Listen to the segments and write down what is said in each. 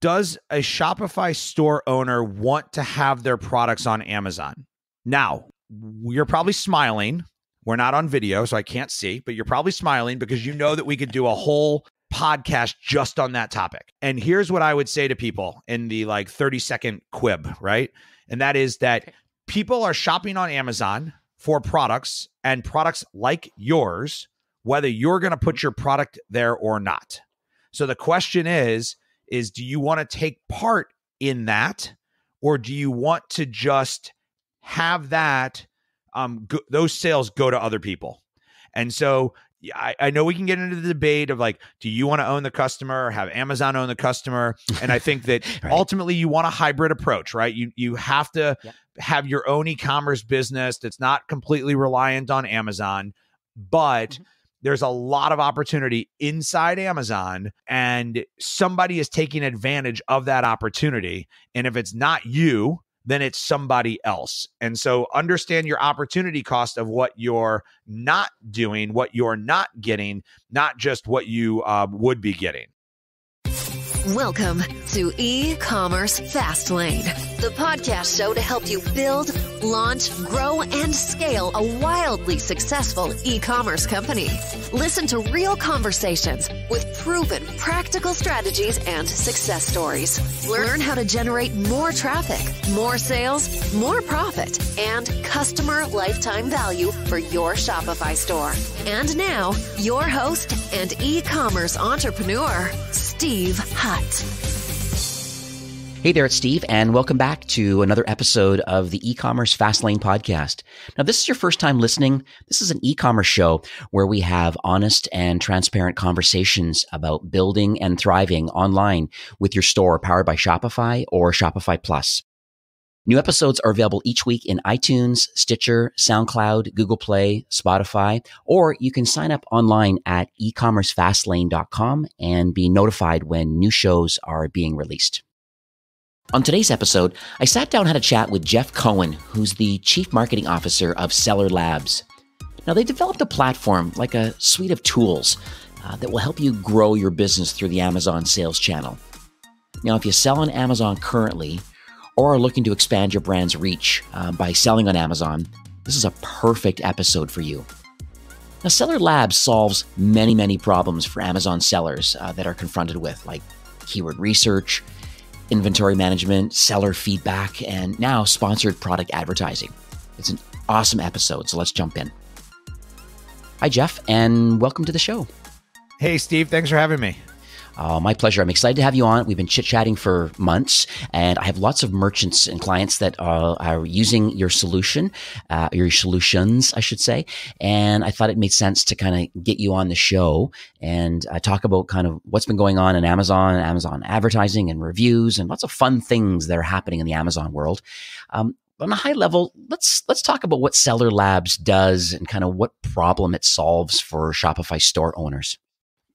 Does a Shopify store owner want to have their products on Amazon? Now, you're probably smiling. We're not on video, so I can't see, but you're probably smiling because you know that we could do a whole podcast just on that topic. And here's what I would say to people in the 30-second quib, right? And that is that people are shopping on Amazon for products and products like yours, whether you're going to put your product there or not. So the question is do you want to take part in that, or do you want to just have that those sales go to other people? And so I know we can get into the debate of do you want to own the customer or have Amazon own the customer? And I think that right. Ultimately you want a hybrid approach, right? You have to have your own e-commerce business that's not completely reliant on Amazon, but there's a lot of opportunity inside Amazon, and somebody is taking advantage of that opportunity. And if it's not you, then it's somebody else. And so understand your opportunity cost of what you're not doing, what you're not getting, not just what you would be getting. Welcome to E-Commerce Fastlane, the podcast show to help you build, launch, grow, and scale a wildly successful e-commerce company. Listen to real conversations with proven practical strategies and success stories. Learn how to generate more traffic, more sales, more profit, and customer lifetime value for your Shopify store. And now, your host and e-commerce entrepreneur, Steve Hutt. Hey there, it's Steve, and welcome back to another episode of the E-Commerce Fastlane podcast. Now, this is your first time listening. This is an e-commerce show where we have honest and transparent conversations about building and thriving online with your store powered by Shopify or Shopify Plus. New episodes are available each week in iTunes, Stitcher, SoundCloud, Google Play, Spotify, or you can sign up online at ecommercefastlane.com and be notified when new shows are being released. On today's episode, I sat down and had a chat with Jeff Cohen, who's the Chief Marketing Officer of Seller Labs. Now, they developed a platform, like a suite of tools, that will help you grow your business through the Amazon sales channel. Now, if you sell on Amazon currently, or are looking to expand your brand's reach by selling on Amazon, this is a perfect episode for you. Now, Seller Labs solves many, many problems for Amazon sellers that are confronted with, like keyword research, inventory management, seller feedback, and now sponsored product advertising. It's an awesome episode, so let's jump in. Hi, Jeff, and welcome to the show. Hey, Steve. Thanks for having me. My pleasure. I'm excited to have you on. We've been chit-chatting for months, and I have lots of merchants and clients that are using your solution, your solutions, I should say. And I thought it made sense to kind of get you on the show and talk about kind of what's been going on in Amazon advertising and reviews, and lots of fun things that are happening in the Amazon world. On a high level, let's talk about what Seller Labs does and kind of what problem it solves for Shopify store owners.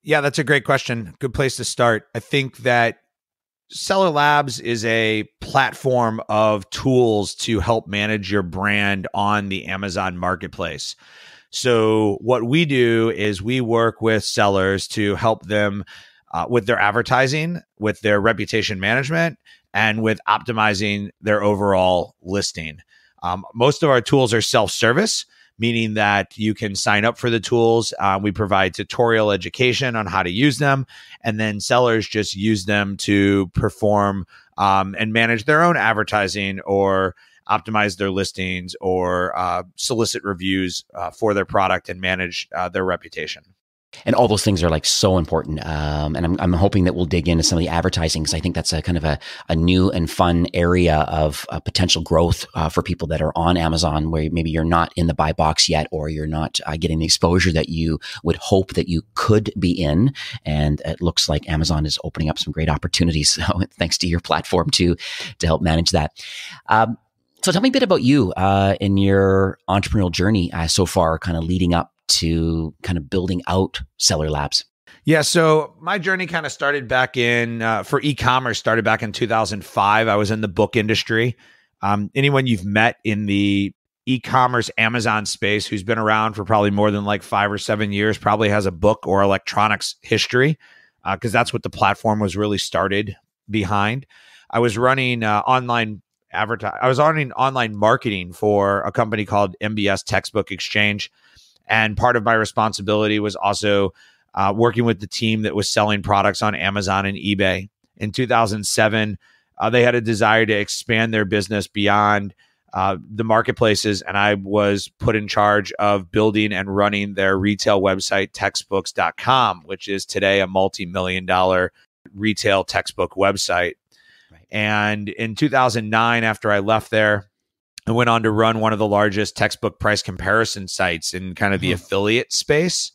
Yeah, that's a great question. Good place to start. I think that Seller Labs is a platform of tools to help manage your brand on the Amazon marketplace. So what we do is we work with sellers to help them with their advertising, with their reputation management, and with optimizing their overall listing. Most of our tools are self-service, meaning that you can sign up for the tools. We provide tutorial education on how to use them, and then sellers just use them to perform and manage their own advertising or optimize their listings or solicit reviews for their product and manage their reputation. And all those things are like so important. And I'm hoping that we'll dig into some of the advertising, because I think that's a kind of a new and fun area of potential growth for people that are on Amazon, where maybe you're not in the buy box yet, or you're not getting the exposure that you would hope that you could be in. And it looks like Amazon is opening up some great opportunities. So thanks to your platform to help manage that. So tell me a bit about you in your entrepreneurial journey so far, kind of leading up to kind of building out Seller Labs. Yeah, so my journey kind of started back for e-commerce, started back in 2005. I was in the book industry. Anyone you've met in the e-commerce Amazon space who's been around for probably more than like 5 or 7 years probably has a book or electronics history, because that's what the platform was really started behind. I was running online marketing for a company called MBS Textbook Exchange. And part of my responsibility was also working with the team that was selling products on Amazon and eBay. In 2007, they had a desire to expand their business beyond the marketplaces, and I was put in charge of building and running their retail website, textbooks.com, which is today a multi-million-dollar retail textbook website. Right. And in 2009, after I left there, I went on to run one of the largest textbook price comparison sites in kind of the affiliate space.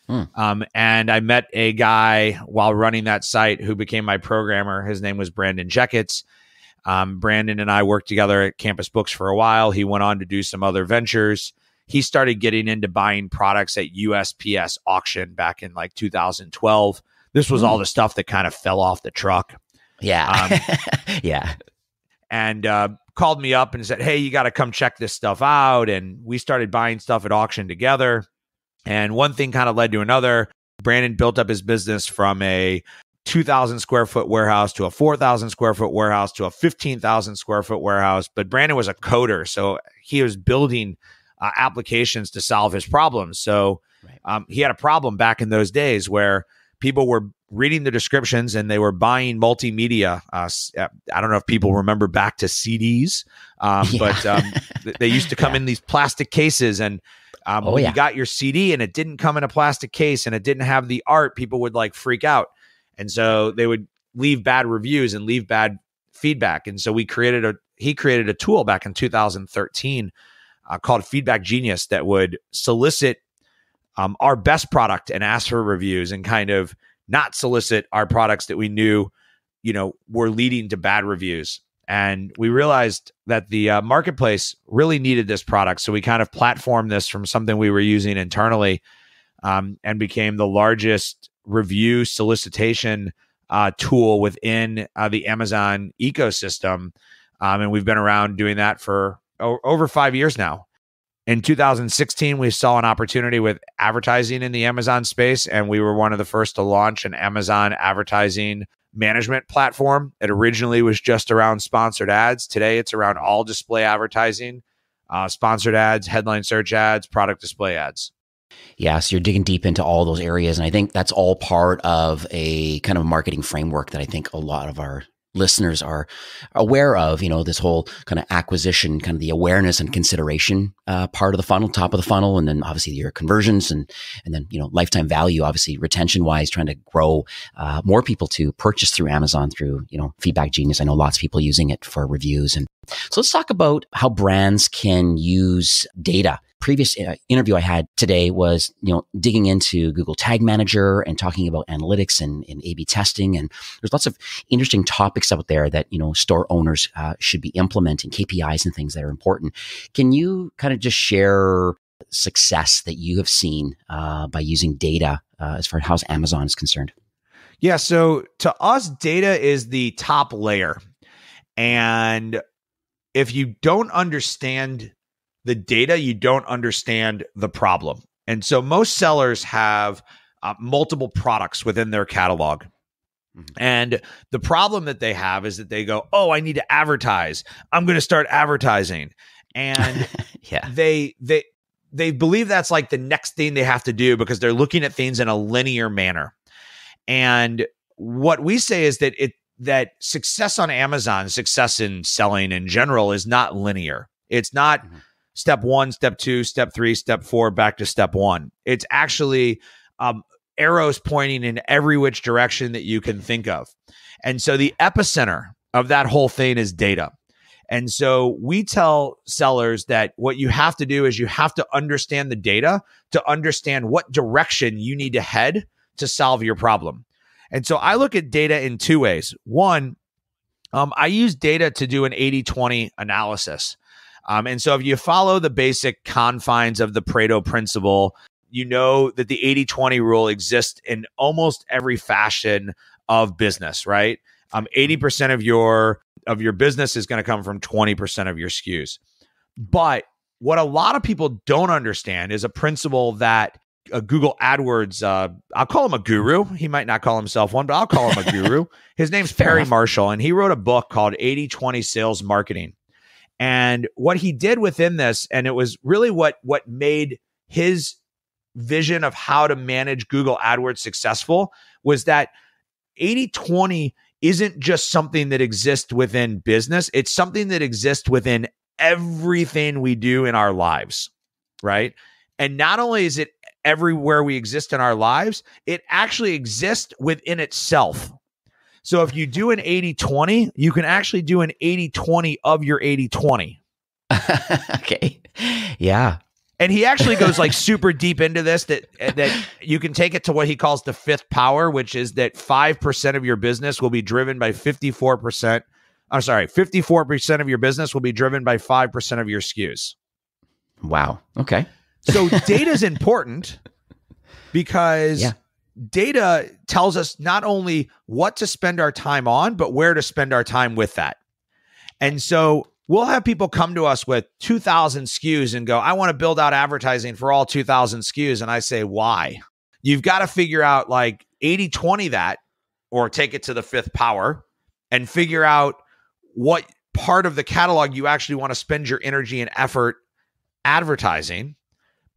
And I met a guy while running that site who became my programmer. His name was Brandon Jeckets. Brandon and I worked together at Campus Books for a while. He went on to do some other ventures. He started getting into buying products at USPS auction back in like 2012. This was all the stuff that kind of fell off the truck. Yeah. Yeah. And called me up and said, hey, you got to come check this stuff out. And we started buying stuff at auction together. And one thing kind of led to another. Brandon built up his business from a 2,000 square foot warehouse to a 4,000 square foot warehouse to a 15,000 square foot warehouse. But Brandon was a coder, so he was building applications to solve his problems. So he had a problem back in those days where people were reading the descriptions and they were buying multimedia. I don't know if people remember back to CDs, but they used to come in these plastic cases. And when you got your CD and it didn't come in a plastic case and it didn't have the art, people would like freak out. And so they would leave bad reviews and leave bad feedback. And so he created a tool back in 2013 called Feedback Genius that would solicit our best product and ask for reviews and kind of not solicit our products that we knew, were leading to bad reviews. And we realized that the marketplace really needed this product. So we kind of platformed this from something we were using internally and became the largest review solicitation tool within the Amazon ecosystem. And we've been around doing that for over 5 years now. In 2016, we saw an opportunity with advertising in the Amazon space, and we were one of the first to launch an Amazon advertising management platform. It originally was just around sponsored ads. Today, it's around all display advertising, sponsored ads, headline search ads, product display ads. Yeah, so you're digging deep into all those areas. And I think that's all part of a kind of marketing framework that I think a lot of our listeners are aware of, this whole kind of acquisition, kind of the awareness and consideration part of the funnel, top of the funnel, and then obviously your conversions and then, lifetime value, obviously retention wise, trying to grow more people to purchase through Amazon through, Feedback Genius. I know lots of people using it for reviews. And so let's talk about how brands can use data. Previous interview I had today was, digging into Google Tag Manager and talking about analytics and A/B testing. And there's lots of interesting topics out there that, store owners should be implementing, KPIs and things that are important. Can you kind of just share success that you have seen by using data as far as how Amazon is concerned? Yeah. So to us, data is the top layer. And if you don't understand the data, you don't understand the problem. And so most sellers have multiple products within their catalog. And the problem that they have is that they go, oh, I need to advertise. I'm going to start advertising. And they believe that's like the next thing they have to do because they're looking at things in a linear manner. And what we say is that success on Amazon, success in selling in general is not linear. It's not step 1, step 2, step 3, step 4, back to step 1. It's actually arrows pointing in every which direction that you can think of. And so the epicenter of that whole thing is data. And so we tell sellers that what you have to do is you have to understand the data to understand what direction you need to head to solve your problem. And so I look at data in two ways. One, I use data to do an 80-20 analysis. And so if you follow the basic confines of the Pareto principle, you know that the 80-20 rule exists in almost every fashion of business, right? 80% of your business is going to come from 20% of your SKUs. But what a lot of people don't understand is a principle that Google AdWords. I'll call him a guru. He might not call himself one, but I'll call him a guru. His name's Perry Marshall, and he wrote a book called 80/20 Sales Marketing. And what he did within this, and it was really what made his vision of how to manage Google AdWords successful, was that 80/20 isn't just something that exists within business. It's something that exists within everything we do in our lives, right? And not only is it everywhere we exist in our lives, it actually exists within itself. So if you do an 80/20, you can actually do an 80/20 of your 80/20. Okay. Yeah. And he actually goes like super deep into this, that you can take it to what he calls the fifth power, which is that 5% of your business will be driven by 54%. I'm sorry, 54% of your business will be driven by 5% of your SKUs. Wow. Okay. So data is important because data tells us not only what to spend our time on, but where to spend our time with that. And so we'll have people come to us with 2,000 SKUs and go, I want to build out advertising for all 2,000 SKUs. And I say, why? You've got to figure out like 80/20 that, or take it to the fifth power and figure out what part of the catalog you actually want to spend your energy and effort advertising,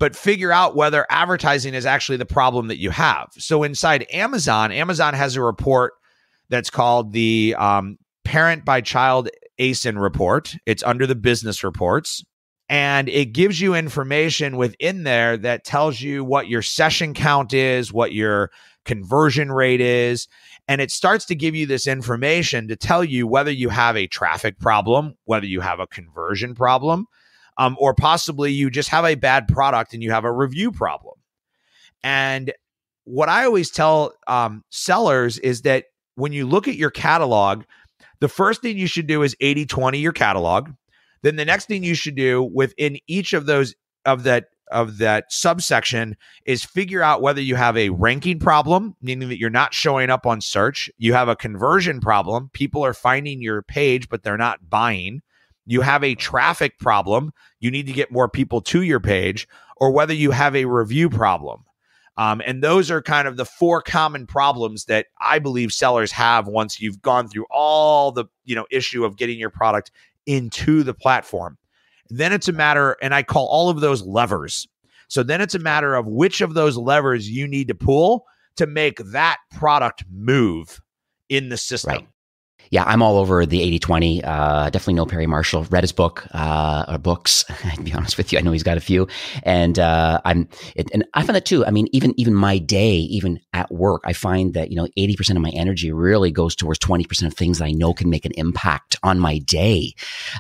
but figure out whether advertising is actually the problem that you have. So inside Amazon has a report that's called the Parent by Child ASIN report. It's under the business reports, and it gives you information within there that tells you what your session count is, what your conversion rate is, and it starts to give you this information to tell you whether you have a traffic problem, whether you have a conversion problem, or possibly you just have a bad product and you have a review problem. And what I always tell sellers is that when you look at your catalog, the first thing you should do is 80/20 your catalog. Then the next thing you should do within each of those of that subsection is figure out whether you have a ranking problem, meaning that you're not showing up on search. You have a conversion problem. People are finding your page, but they're not buying. You have a traffic problem. You need to get more people to your page, or whether you have a review problem. And those are kind of the four common problems that I believe sellers have once you've gone through all the issue of getting your product into the platform. Then it's a matter, and I call all of those levers. So then it's a matter of which of those levers you need to pull to make that product move in the system. Right. Yeah, I'm all over the 80/20. Definitely know Perry Marshall. Read his book or books. To be honest with you, I know he's got a few, and I find that too. I mean, even my day, even at work, I find that 80% of my energy really goes towards 20% of things that I know can make an impact on my day.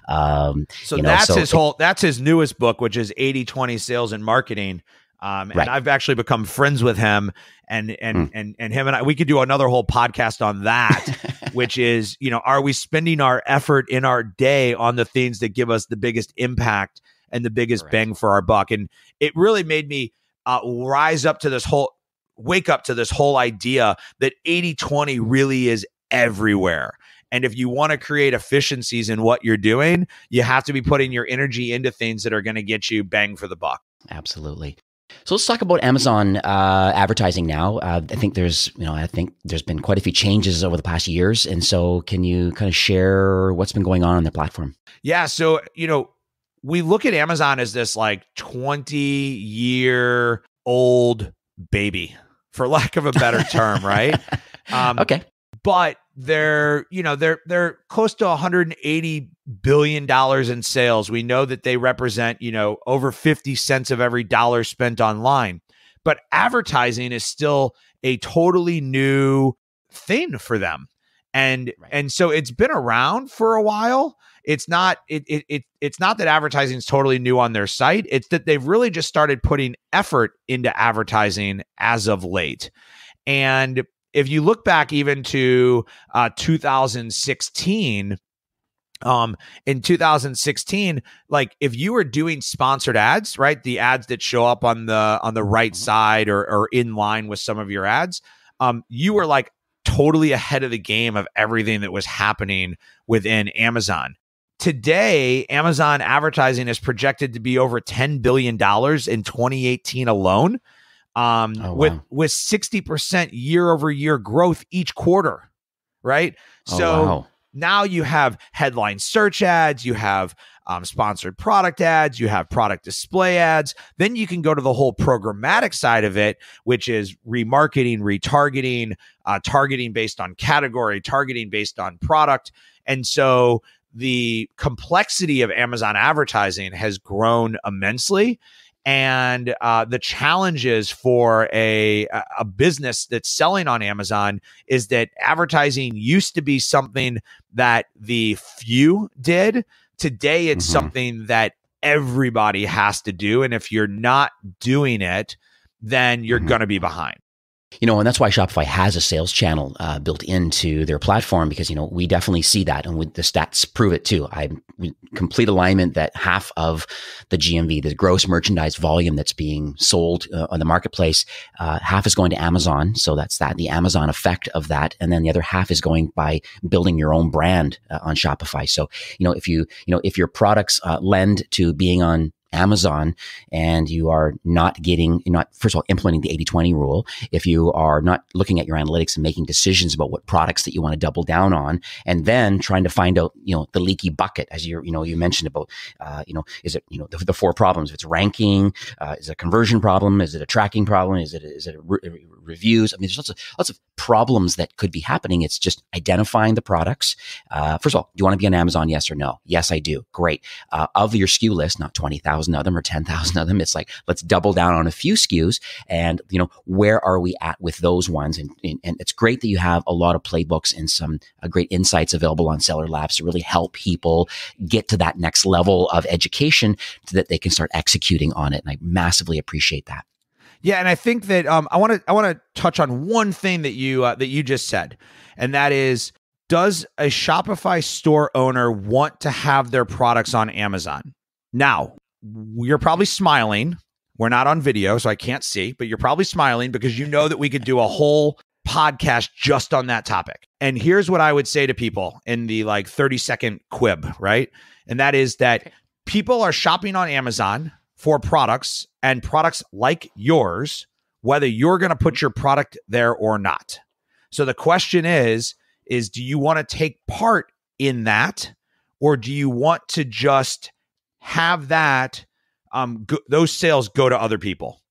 That's his newest book, which is 80/20 Sales and Marketing. And right. I've actually become friends with him, and him and I, we could do another whole podcast on that, which is, are we spending our effort in our day on the things that give us the biggest impact and the biggest bang for our buck? And it really made me wake up to this whole idea that 80/20 really is everywhere. And if you want to create efficiencies in what you're doing, you have to be putting your energy into things that are going to get you bang for the buck. Absolutely. So let's talk about Amazon advertising now. I think there's been quite a few changes over the past years. And so can you kind of share what's been going on their platform? Yeah. So, we look at Amazon as this like 20-year-old baby, for lack of a better term, right? Okay. But they're close to $180 billion in sales. We know that they represent, over 50 cents of every dollar spent online. But advertising is still a totally new thing for them. And so it's been around for a while. It's not it's not that advertising is totally new on their site. It's that they've really just started putting effort into advertising as of late. And if you look back even to 2016, in 2016, like if you were doing sponsored ads, right, the ads that show up on the right side or in line with some of your ads, you were like totally ahead of the game of everything that was happening within Amazon. Today, Amazon advertising is projected to be over $10 billion in 2018 alone. with 60% year over year growth each quarter, right? So now you have headline search ads, you have sponsored product ads, you have product display ads. Then you can go to the whole programmatic side of it, which is remarketing, retargeting, targeting based on category, targeting based on product. And so the complexity of Amazon advertising has grown immensely. And the challenges for a business that's selling on Amazon is that advertising used to be something that the few did. Today, it's something that everybody has to do. And if you're not doing it, then you're going to be behind. You know, and that's why Shopify has a sales channel built into their platform, because, you know, we definitely see that, and the stats prove it too. We complete alignment that half of the GMV, the gross merchandise volume that's being sold on the marketplace, half is going to Amazon. So that's the Amazon effect of that. And then the other half is going by building your own brand on Shopify. So, if your products lend to being on Amazon and you are not first of all, implementing the 80-20 rule, if you are not looking at your analytics and making decisions about what products that you want to double down on, and then trying to find out, the leaky bucket, as you mentioned about, is it, the four problems? If it's ranking, is it a conversion problem? Is it a tracking problem? Is it reviews? I mean, there's lots of problems that could be happening. It's just identifying the products. First of all, do you want to be on Amazon? Yes or no? Yes, I do. Great. Of your SKU list, not 20,000 of them or 10,000 of them. It's like, let's double down on a few SKUs, and, where are we at with those ones? And it's great that you have a lot of playbooks and some great insights available on Seller Labs to really help people get to that next level of education so that they can start executing on it. And I massively appreciate that. Yeah, and I think that I want to touch on one thing that you just said, and that is, does a Shopify store owner want to have their products on Amazon? Now, you're probably smiling. We're not on video, so I can't see, but you're probably smiling because you know that we could do a whole podcast just on that topic. And here's what I would say to people in the 30-second quib, right? And that is that people are shopping on Amazon for products, and products like yours, whether you're going to put your product there or not. So the question is do you want to take part in that, or do you want to just have that those sales go to other people?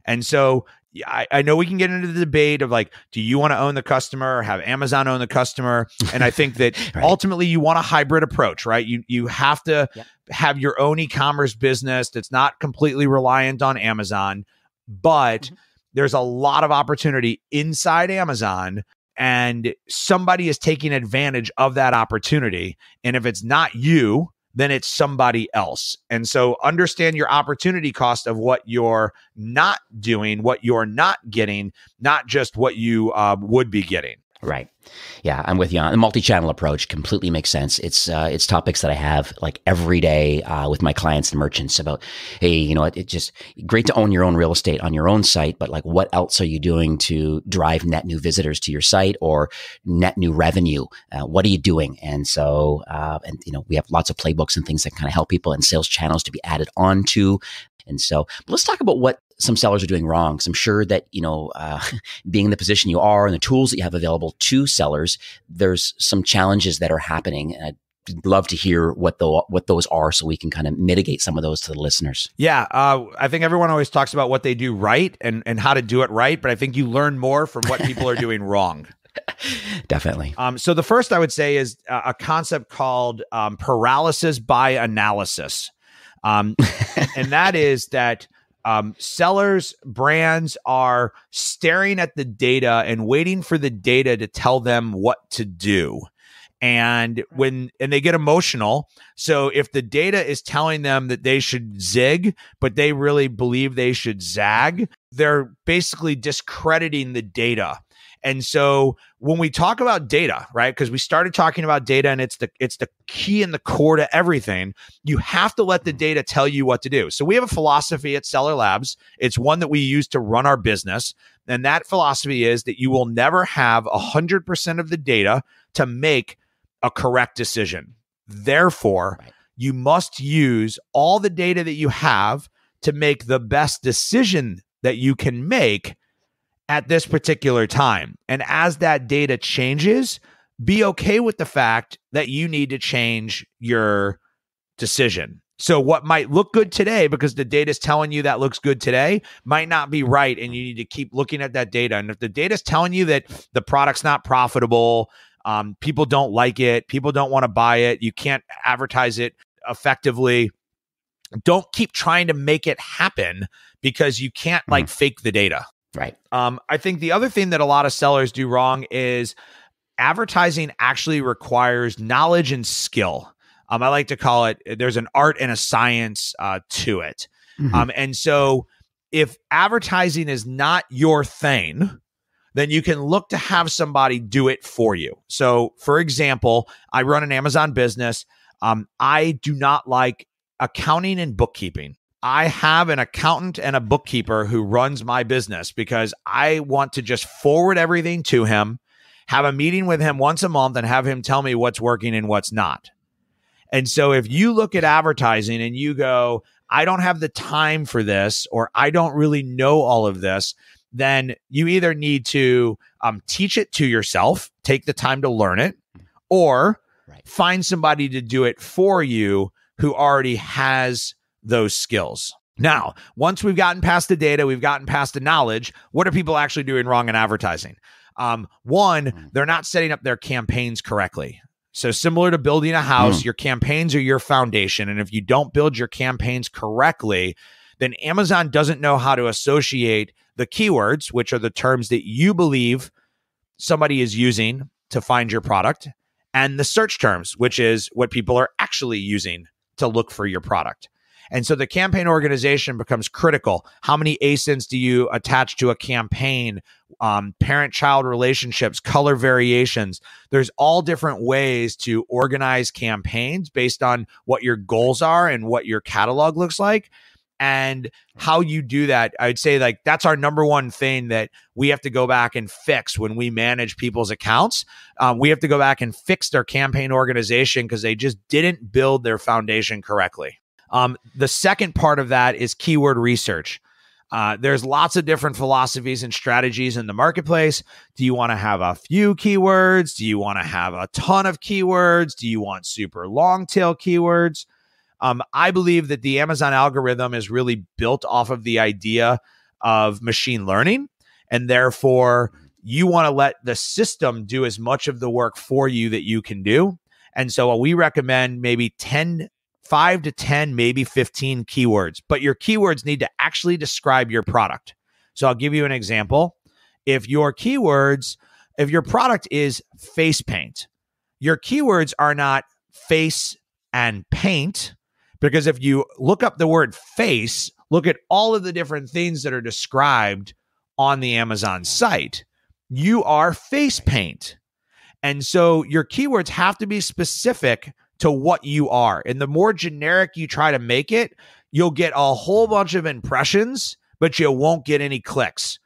And so I know we can get into the debate of do you want to own the customer or have Amazon own the customer? And I think that right. Ultimately you want a hybrid approach, right? You have to have your own e-commerce business that's not completely reliant on Amazon, but there's a lot of opportunity inside Amazon, and somebody is taking advantage of that opportunity. And if it's not you, then it's somebody else. And so understand your opportunity cost of what you're not doing, what you're not getting, not just what you would be getting. Right. Yeah, I'm with you on the multi-channel approach. Completely makes sense. It's topics that I have every day with my clients and merchants about, hey, it's just great to own your own real estate on your own site, but what else are you doing to drive net new visitors to your site or net new revenue? What are you doing? And so, we have lots of playbooks and things that kind of help people, and sales channels to be added on to. And so let's talk about what some sellers are doing wrong. Because I'm sure that, being in the position you are and the tools that you have available to sellers, there's some challenges that are happening. And I'd love to hear what those are, so we can kind of mitigate some of those to the listeners. Yeah. I think everyone always talks about what they do right and how to do it right, but I think you learn more from what people are doing wrong. Definitely. So the first I would say is a concept called paralysis by analysis. And that is that sellers, brands are staring at the data and waiting for the data to tell them what to do. And they get emotional. So if the data is telling them that they should zig, but they really believe they should zag, they're basically discrediting the data. And so when we talk about data, right, because we started talking about data and it's the key and the core to everything, you have to let the data tell you what to do. So we have a philosophy at Seller Labs. It's one that we use to run our business. And that philosophy is that you will never have 100% of the data to make a correct decision. Therefore, you must use all the data that you have to make the best decision that you can make at this particular time. And as that data changes, be okay with the fact that you need to change your decision. So what might look good today, because the data is telling you that looks good today, might not be right. And you need to keep looking at that data. And if the data is telling you that the product's not profitable, people don't like it, people don't want to buy it, you can't advertise it effectively, don't keep trying to make it happen because you can't like fake the data. Right. I think the other thing that a lot of sellers do wrong is advertising actually requires knowledge and skill. I like to call it, there's an art and a science to it. And so if advertising is not your thing, then you can look to have somebody do it for you. So for example, I run an Amazon business. I do not like accounting and bookkeeping. I have an accountant and a bookkeeper who runs my business because I want to just forward everything to him, have a meeting with him once a month, and have him tell me what's working and what's not. And so if you look at advertising and you go, I don't have the time for this, or I don't really know all of this, then you either need to teach it to yourself, take the time to learn it, or find somebody to do it for you who already has those skills. Now, once we've gotten past the data, we've gotten past the knowledge, what are people actually doing wrong in advertising? One, they're not setting up their campaigns correctly. So similar to building a house, your campaigns are your foundation. And if you don't build your campaigns correctly, then Amazon doesn't know how to associate the keywords, which are the terms that you believe somebody is using to find your product, and the search terms, which is what people are actually using to look for your product. And so the campaign organization becomes critical. How many ASINs do you attach to a campaign? Parent-child relationships, color variations. There's all different ways to organize campaigns based on what your goals are and what your catalog looks like. And how you do that, I'd say like that's our number one thing that we have to go back and fix when we manage people's accounts. We have to go back and fix their campaign organization because they just didn't build their foundation correctly. The second part of that is keyword research. There's lots of different philosophies and strategies in the marketplace. Do you want to have a few keywords? Do you want to have a ton of keywords? Do you want super long tail keywords? I believe that the Amazon algorithm is really built off of the idea of machine learning, and therefore you want to let the system do as much of the work for you that you can do. And so we recommend maybe 5 to 10, maybe 15 keywords, but your keywords need to actually describe your product. So I'll give you an example. If your product is face paint, your keywords are not face and paint, because if you look up the word face, look at all of the different things that are described on the Amazon site, you are face paint. And so your keywords have to be specific to what you are. And the more generic you try to make it, you'll get a whole bunch of impressions, but you won't get any clicks.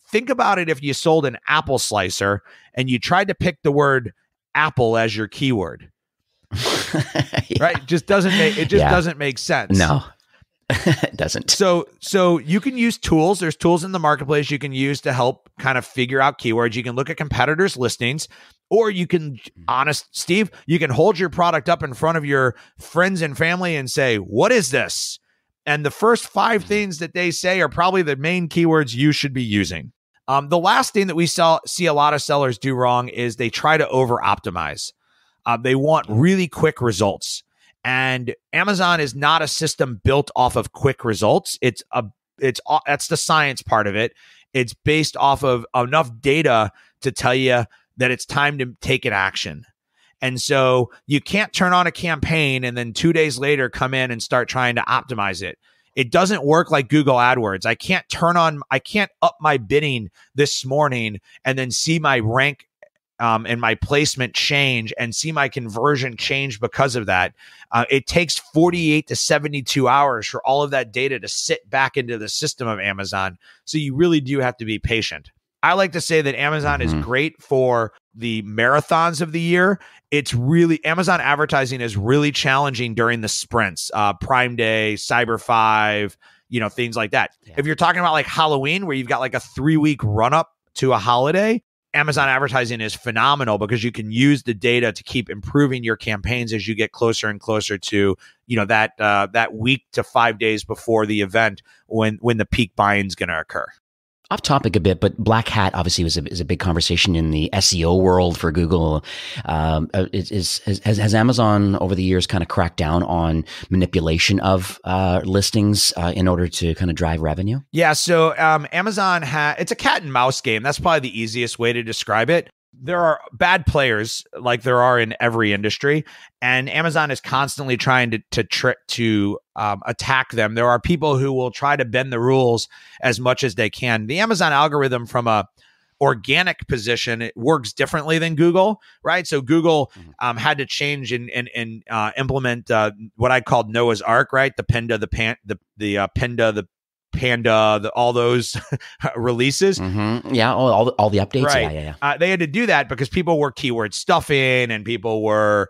Think about it if you sold an apple slicer and you tried to pick the word apple as your keyword. Right? It just doesn't make sense. No. It doesn't. So you can use tools. There's tools in the marketplace you can use to help kind of figure out keywords. You can look at competitors' listings, or you can, Steve, you can hold your product up in front of your friends and family and say, what is this? And the first 5 things that they say are probably the main keywords you should be using. The last thing that we see a lot of sellers do wrong is they try to over-optimize. They want really quick results. And Amazon is not a system built off of quick results. That's the science part of it. It's based off of enough data to tell you that it's time to take an action. And so you can't turn on a campaign and then 2 days later come in and start trying to optimize it. It doesn't work like Google AdWords. I can't up my bidding this morning and then see my rank and my placement change and see my conversion change because of that. It takes 48 to 72 hours for all of that data to sit back into the system of Amazon. So you really do have to be patient. I like to say that Amazon is great for the marathons of the year. Amazon advertising is really challenging during the sprints, Prime Day, Cyber 5, things like that. Yeah. If you're talking about like Halloween, where you've got like a 3-week run up to a holiday, Amazon advertising is phenomenal because you can use the data to keep improving your campaigns as you get closer and closer to, that week to 5 days before the event when the peak buying is going to occur. Off topic a bit, but Black Hat obviously is a big conversation in the SEO world for Google. Has Amazon over the years kind of cracked down on manipulation of listings in order to kind of drive revenue? Yeah, so Amazon it's a cat and mouse game. That's probably the easiest way to describe it. There are bad players like there are in every industry, and Amazon is constantly trying to attack them. There are people who will try to bend the rules as much as they can. The Amazon algorithm from a organic position, it works differently than Google, right? So Google had to change and implement what I called Noah's Ark, right? The Pinda, the Pinda, the Panda, all those releases. Mm-hmm. Yeah, all the updates. Right. Yeah. They had to do that because people were keyword stuffing and people were,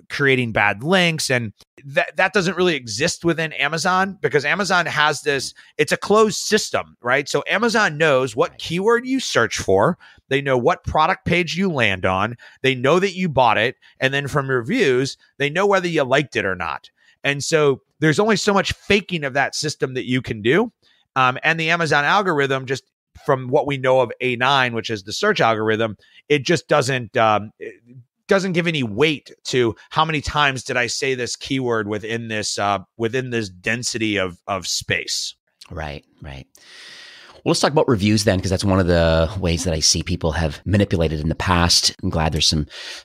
creating bad links. And that doesn't really exist within Amazon because Amazon has this, it's a closed system, right? So Amazon knows what keyword you search for. They know what product page you land on. They know that you bought it. And then from reviews, they know whether you liked it or not. And so there's only so much faking of that system that you can do. And the Amazon algorithm, just from what we know of A9, which is the search algorithm, it just doesn't give any weight to how many times did I say this keyword within this density of space. Right. Well, let's talk about reviews then, because that's one of the ways that I see people have manipulated in the past. I'm glad there's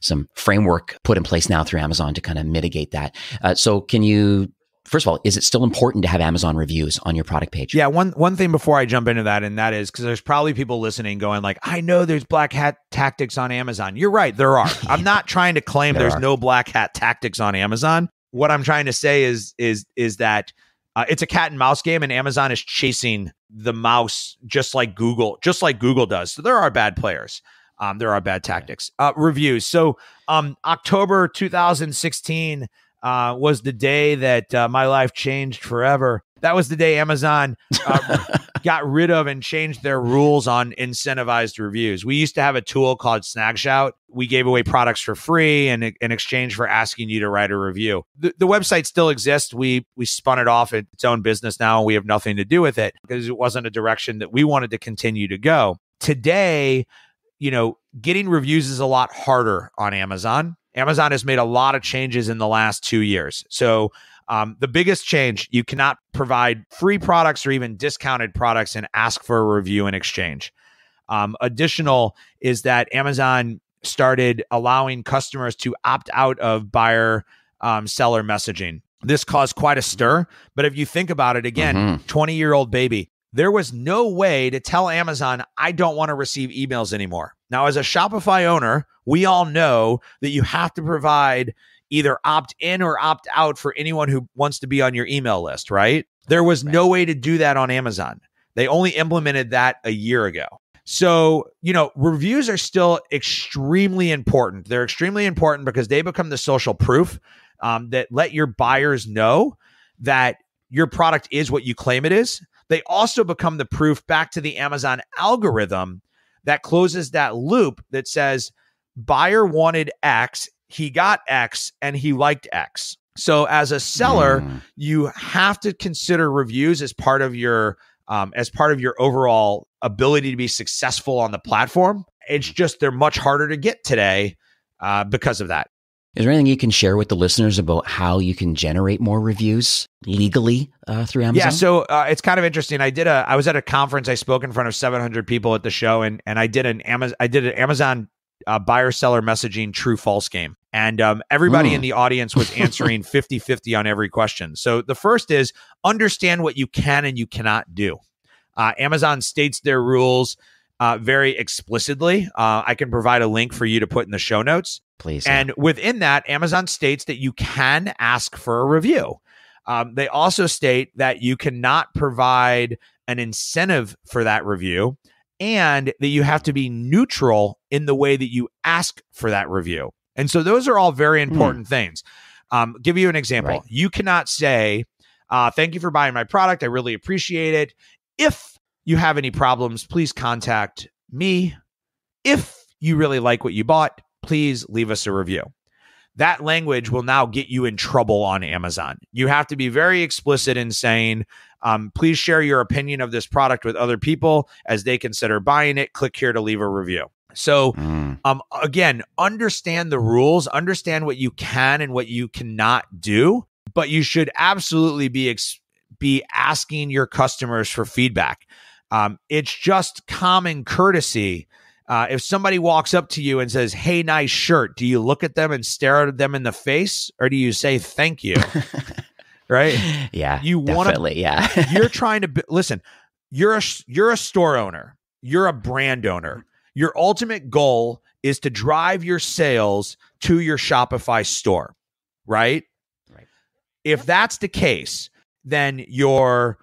some framework put in place now through Amazon to kind of mitigate that. So can you, first of all, is it still important to have Amazon reviews on your product page? Yeah, one thing before I jump into that, and that is because there's probably people listening going like, I know there's black hat tactics on Amazon. You're right, there are. I'm not trying to claim there's no black hat tactics on Amazon. What I'm trying to say is that it's a cat and mouse game, and Amazon is chasing the mouse just like Google does. So there are bad players. There are bad tactics. Reviews. So October 2016 was the day that my life changed forever. That was the day Amazon got rid of and changed their rules on incentivized reviews. We used to have a tool called Snagshout. We gave away products for free in exchange for asking you to write a review. The website still exists. We spun it off at its own business now, and we have nothing to do with it because it wasn't a direction that we wanted to continue to go. Today, getting reviews is a lot harder on Amazon. Amazon has made a lot of changes in the last 2 years. So the biggest change, you cannot provide free products or even discounted products and ask for a review in exchange. Additional is that Amazon started allowing customers to opt out of buyer seller messaging. This caused quite a stir. But if you think about it again, 20-year-old baby, there was no way to tell Amazon, I don't want to receive emails anymore. Now, as a Shopify owner, we all know that you have to provide either opt in or opt out for anyone who wants to be on your email list, right? There was no way to do that on Amazon. They only implemented that a year ago. So, reviews are still extremely important. They're extremely important because they become the social proof that let your buyers know that your product is what you claim it is. They also become the proof back to the Amazon algorithm that closes that loop that says buyer wanted X, he got X, and he liked X. So as a seller, you have to consider reviews as part of your overall ability to be successful on the platform. It's just they're much harder to get today because of that. Is there anything you can share with the listeners about how you can generate more reviews legally through Amazon? Yeah, so it's kind of interesting. I was at a conference. I spoke in front of 700 people at the show, and I did an Amazon buyer seller messaging true false game. And everybody in the audience was answering 50-50 on every question. So the first is understand what you can and you cannot do. Amazon states their rules very explicitly. I can provide a link for you to put in the show notes. Please. And within that, Amazon states that you can ask for a review. They also state that you cannot provide an incentive for that review and that you have to be neutral in the way that you ask for that review. And so those are all very important things. Give you an example. Right. You cannot say, Thank you for buying my product. I really appreciate it. If you have any problems, please contact me. If you really like what you bought, please leave us a review. That language will now get you in trouble on Amazon. You have to be very explicit in saying, please share your opinion of this product with other people as they consider buying it. Click here to leave a review. So again, understand the rules, understand what you can and what you cannot do, but you should absolutely be asking your customers for feedback. It's just common courtesy. If somebody walks up to you and says, "Hey, nice shirt," do you look at them and stare at them in the face, or do you say thank you? Right? Yeah, you definitely. Yeah. You're trying to listen. You're a store owner. You're a brand owner. Your ultimate goal is to drive your sales to your Shopify store, right? Right. If that's the case, then your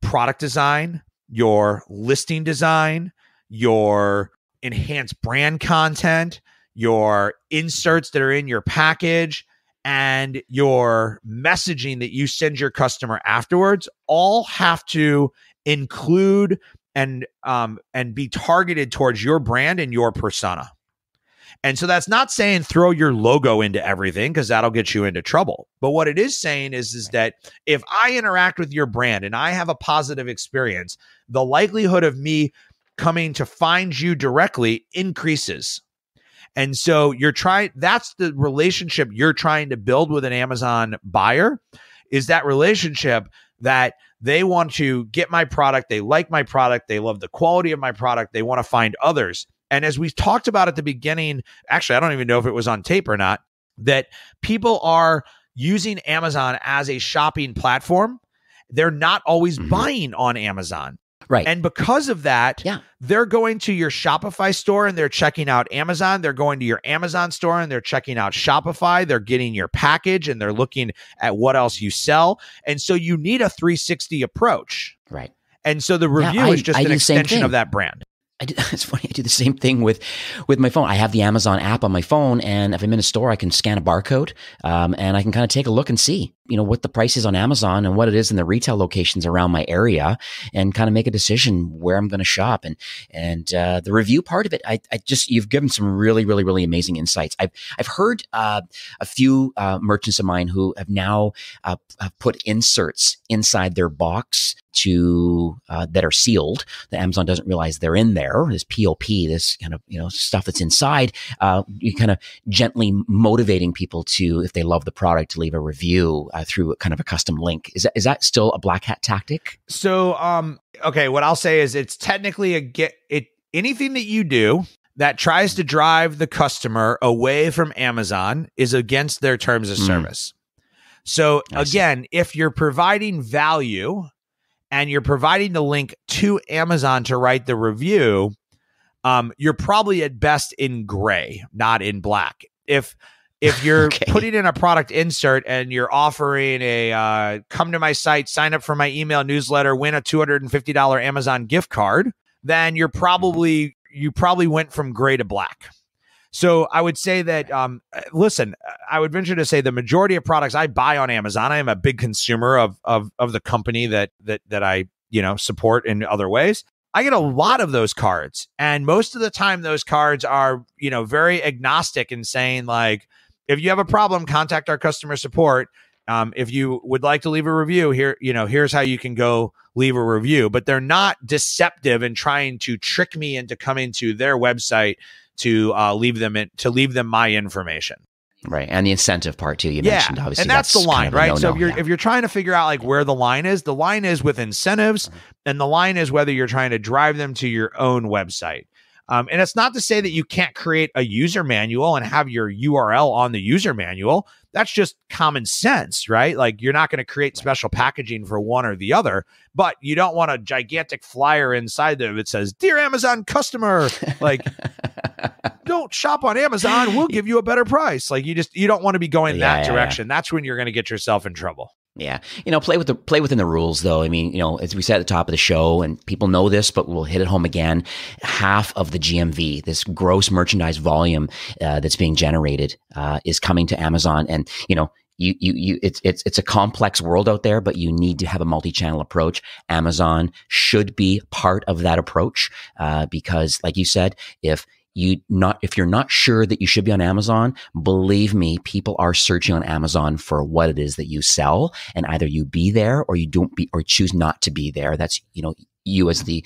product design, your listing design, your enhanced brand content, your inserts that are in your package, and your messaging that you send your customer afterwards all have to include and be targeted towards your brand and your persona. And so that's not saying throw your logo into everything, because that'll get you into trouble. But what it is saying is that if I interact with your brand and I have a positive experience, the likelihood of me coming to find you directly increases. And so that's the relationship you're trying to build with an Amazon buyer, is that relationship that they want to get my product, they like my product, they love the quality of my product, they want to find others. And as we talked about at the beginning, actually, I don't even know if it was on tape or not, that people are using Amazon as a shopping platform. They're not always buying on Amazon. Right. And because of that, they're going to your Shopify store and they're checking out Amazon. They're going to your Amazon store and they're checking out Shopify. They're getting your package and they're looking at what else you sell. And so you need a 360 approach. Right. And so the review is just an extension of that brand. It's funny. I do the same thing with my phone. I have the Amazon app on my phone, and if I'm in a store, I can scan a barcode, and I can kind of take a look and see, what the price is on Amazon and what it is in the retail locations around my area, and kind of make a decision where I'm going to shop. And the review part of it, you've given some really, really, really amazing insights. I've heard a few merchants of mine who have now have put inserts inside their box that are sealed. The Amazon doesn't realize they're in there. This POP, this kind of stuff that's inside. You kind of gently motivating people to, if they love the product, to leave a review through kind of a custom link. Is that still a black hat tactic? So, okay, what I'll say is it's technically anything that you do that tries to drive the customer away from Amazon is against their terms of service. So again, if you're providing value and you're providing the link to Amazon to write the review, you're probably at best in gray, not in black. If you're putting in a product insert and you're offering a come to my site, sign up for my email newsletter, win a $250 Amazon gift card, then you probably went from gray to black. So I would say that, listen, I would venture to say the majority of products I buy on Amazon, I am a big consumer of the company that I, support in other ways. I get a lot of those cards. And most of the time those cards are, very agnostic in saying, like, if you have a problem, contact our customer support. If you would like to leave a review here, here's how you can go leave a review. But they're not deceptive in trying to trick me into coming to their website to leave them my information. Right. And the incentive part too, you mentioned, obviously. And that's the line, right? No-no. So if you're trying to figure out like where the line is with incentives, and the line is whether you're trying to drive them to your own website. And it's not to say that you can't create a user manual and have your URL on the user manual. That's just common sense, right? Like, you're not going to create special packaging for one or the other, but you don't want a gigantic flyer inside there that says, "Dear Amazon customer, like, don't shop on Amazon. We'll give you a better price." Like, you don't want to be going that direction. That's when you're going to get yourself in trouble. Yeah. Play within the rules, though. I mean, as we said at the top of the show, and people know this, but we'll hit it home again, half of the GMV, this gross merchandise volume that's being generated, is coming to Amazon. And, it's a complex world out there, but you need to have a multi-channel approach. Amazon should be part of that approach, because like you said, if you're not sure that you should be on Amazon, believe me, people are searching on Amazon for what it is that you sell, and either you be there or you don't be, or choose not to be there. That's, you as the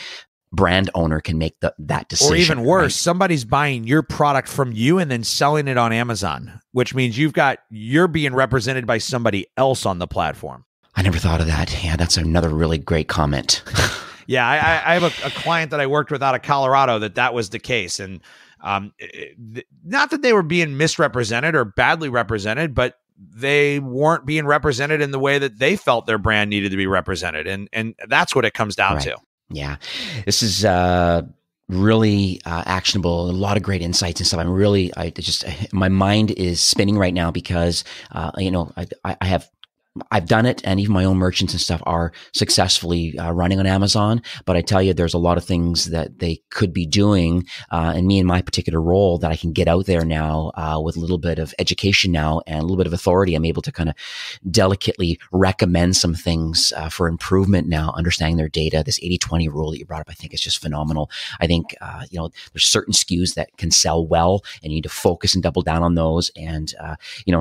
brand owner can make that decision. Or even worse, right? Somebody's buying your product from you and then selling it on Amazon, which means you're being represented by somebody else on the platform. I never thought of that. Yeah, that's another really great comment. Yeah, I have a client that I worked with out of Colorado that was the case. And not that they were being misrepresented or badly represented, but they weren't being represented in the way that they felt their brand needed to be represented. And that's what it comes down to. Yeah, this is really actionable. A lot of great insights and stuff. My mind is spinning right now because, I've done it, and even my own merchants and stuff are successfully running on Amazon. But I tell you, there's a lot of things that they could be doing, and me in my particular role that I can get out there now with a little bit of education now and a little bit of authority. I'm able to kind of delicately recommend some things for improvement now, understanding their data. This 80-20 rule that you brought up, I think is just phenomenal. I think, there's certain SKUs that can sell well, and you need to focus and double down on those. And,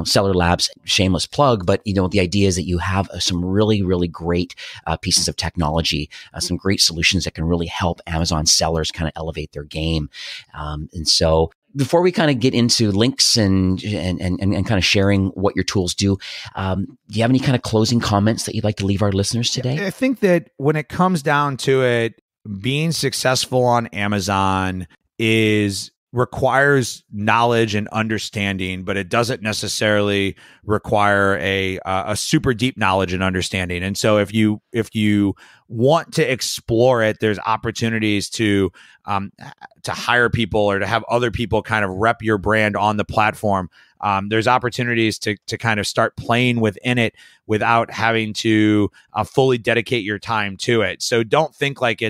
Seller Labs, shameless plug, but, the idea is that you have some really, really great pieces of technology, some great solutions that can really help Amazon sellers kind of elevate their game. And so before we kind of get into links and kind of sharing what your tools do you have any kind of closing comments that you'd like to leave our listeners today? I think that when it comes down to it, being successful on Amazon requires knowledge and understanding, but it doesn't necessarily require a super deep knowledge and understanding. And so if you want to explore it, there's opportunities to hire people or to have other people kind of rep your brand on the platform. There's opportunities to kind of start playing within it without having to fully dedicate your time to it. So don't think like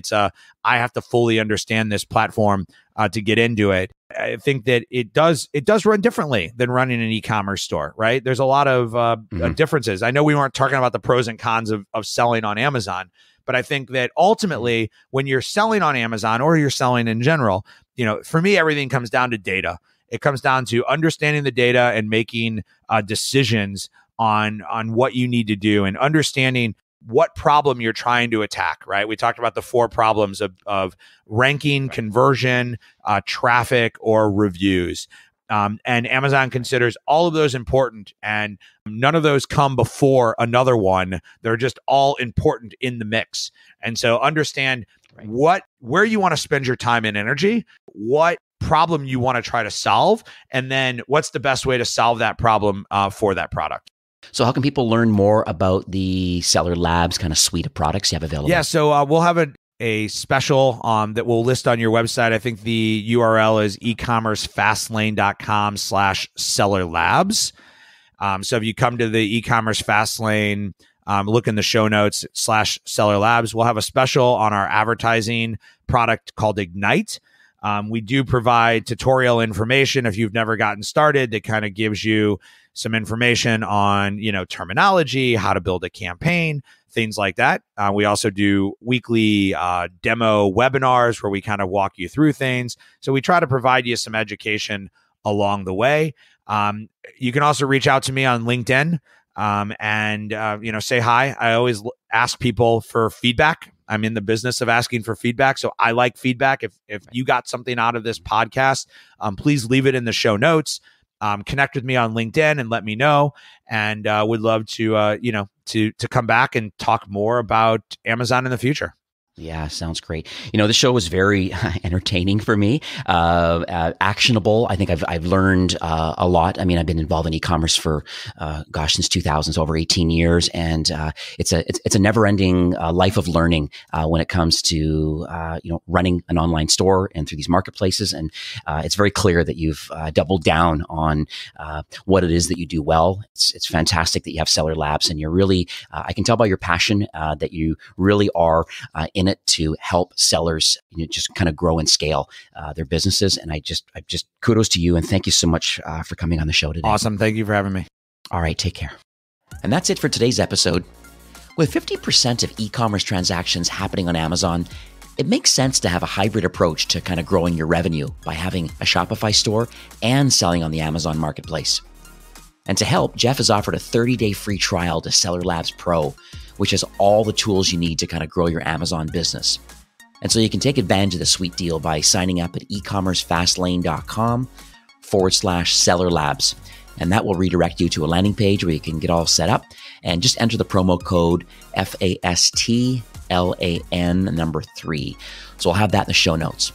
I have to fully understand this platform to get into it. I think that it does run differently than running an e-commerce store, right? There's a lot of differences. I know we weren't talking about the pros and cons of selling on Amazon, but I think that ultimately when you're selling on Amazon or you're selling in general, for me, everything comes down to data. It comes down to understanding the data and making decisions on what you need to do and understanding what problem you're trying to attack, right? We talked about the 4 problems of ranking, conversion, traffic, or reviews. And Amazon considers all of those important, and none of those come before another one. They're just all important in the mix. And so understand where you want to spend your time and energy, what problem you want to try to solve, and then what's the best way to solve that problem for that product. So how can people learn more about the Seller Labs kind of suite of products you have available? Yeah, so we'll have a special that we'll list on your website. I think the URL is ecommercefastlane.com/sellerlabs. So if you come to the e-commerce Fastlane, look in the show notes /sellerlabs, we'll have a special on our advertising product called Ignite. We do provide tutorial information if you've never gotten started that kind of gives you some information on, terminology, how to build a campaign, things like that. We also do weekly demo webinars where we kind of walk you through things. So we try to provide you some education along the way. You can also reach out to me on LinkedIn and say hi. I always ask people for feedback. I'm in the business of asking for feedback. So I like feedback. If you got something out of this podcast, please leave it in the show notes. Connect with me on LinkedIn and let me know. And would love to come back and talk more about Amazon in the future. Yeah, sounds great. The show was very entertaining for me, actionable. I think I've learned a lot. I mean, I've been involved in e-commerce for, since 2000, so over 18 years. And it's a never-ending life of learning when it comes to, running an online store and through these marketplaces. And it's very clear that you've doubled down on what it is that you do well. It's fantastic that you have Seller Labs, and you're really, I can tell by your passion that you really are in it to help sellers just kind of grow and scale their businesses. And I just kudos to you, and thank you so much for coming on the show today. Awesome. Thank you for having me. All right. Take care. And that's it for today's episode. With 50% of e-commerce transactions happening on Amazon, it makes sense to have a hybrid approach to kind of growing your revenue by having a Shopify store and selling on the Amazon Marketplace. And to help, Jeff has offered a 30-day free trial to Seller Labs Pro, which has all the tools you need to kind of grow your Amazon business. And so you can take advantage of the sweet deal by signing up at ecommercefastlane.com/Seller Labs. And that will redirect you to a landing page where you can get all set up and just enter the promo code FASTLAN 3. So I'll have that in the show notes.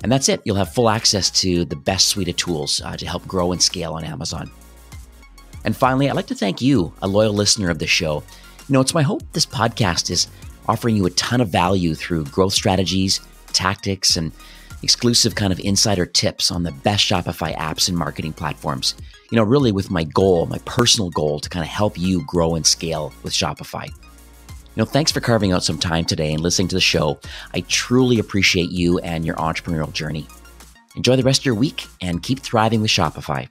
And that's it. You'll have full access to the best suite of tools to help grow and scale on Amazon. And finally, I'd like to thank you, a loyal listener of the show. It's my hope this podcast is offering you a ton of value through growth strategies, tactics, and exclusive kind of insider tips on the best Shopify apps and marketing platforms. Really with my personal goal to kind of help you grow and scale with Shopify. Thanks for carving out some time today and listening to the show. I truly appreciate you and your entrepreneurial journey. Enjoy the rest of your week and keep thriving with Shopify.